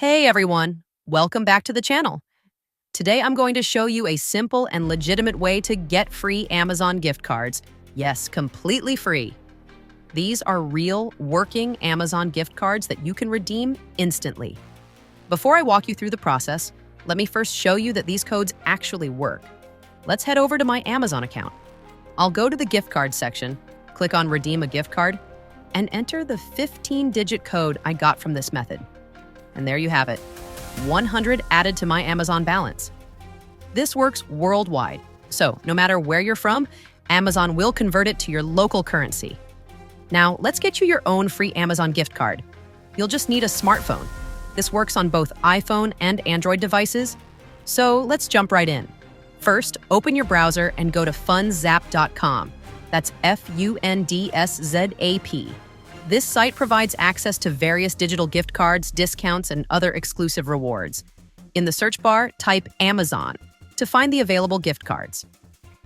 Hey everyone, welcome back to the channel. Today I'm going to show you a simple and legitimate way to get free Amazon gift cards. Yes, completely free. These are real, working Amazon gift cards that you can redeem instantly. Before I walk you through the process, let me first show you that these codes actually work. Let's head over to my Amazon account. I'll go to the gift card section, click on Redeem a Gift Card, and enter the 15-digit code I got from this method. And there you have it, 100 added to my Amazon balance. This works worldwide, so no matter where you're from, Amazon will convert it to your local currency. Now, let's get you your own free Amazon gift card. You'll just need a smartphone. This works on both iPhone and Android devices, so let's jump right in. First, open your browser and go to fundzap.com. That's Fundzap. This site provides access to various digital gift cards, discounts, and other exclusive rewards. In the search bar, type Amazon to find the available gift cards.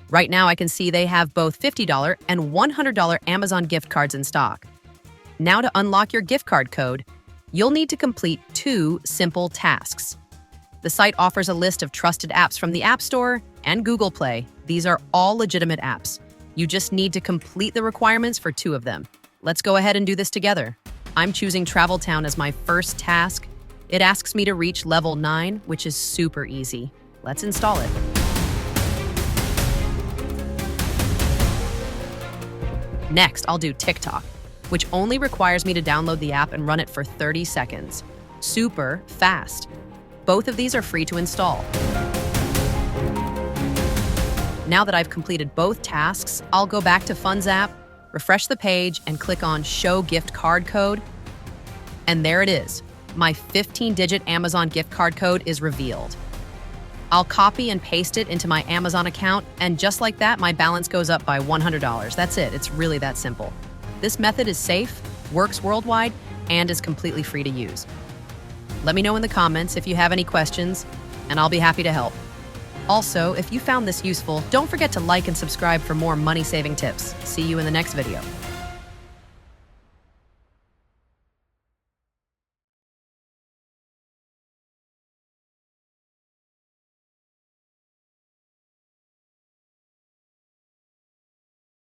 Right now, I can see they have both $50 and $100 Amazon gift cards in stock. Now to unlock your gift card code, you'll need to complete 2 simple tasks. The site offers a list of trusted apps from the App Store and Google Play. These are all legitimate apps. You just need to complete the requirements for 2 of them. Let's go ahead and do this together. I'm choosing Travel Town as my first task. It asks me to reach level 9, which is super easy. Let's install it. Next, I'll do TikTok, which only requires me to download the app and run it for 30 seconds. Super fast. Both of these are free to install. Now that I've completed both tasks, I'll go back to FundzApp, refresh the page, and click on Show Gift Card Code. And there it is. My 15-digit Amazon gift card code is revealed. I'll copy and paste it into my Amazon account, and just like that, my balance goes up by $100. That's it. It's really that simple. This method is safe, works worldwide, and is completely free to use. Let me know in the comments if you have any questions, and I'll be happy to help. Also, if you found this useful, don't forget to like and subscribe for more money-saving tips. See you in the next video.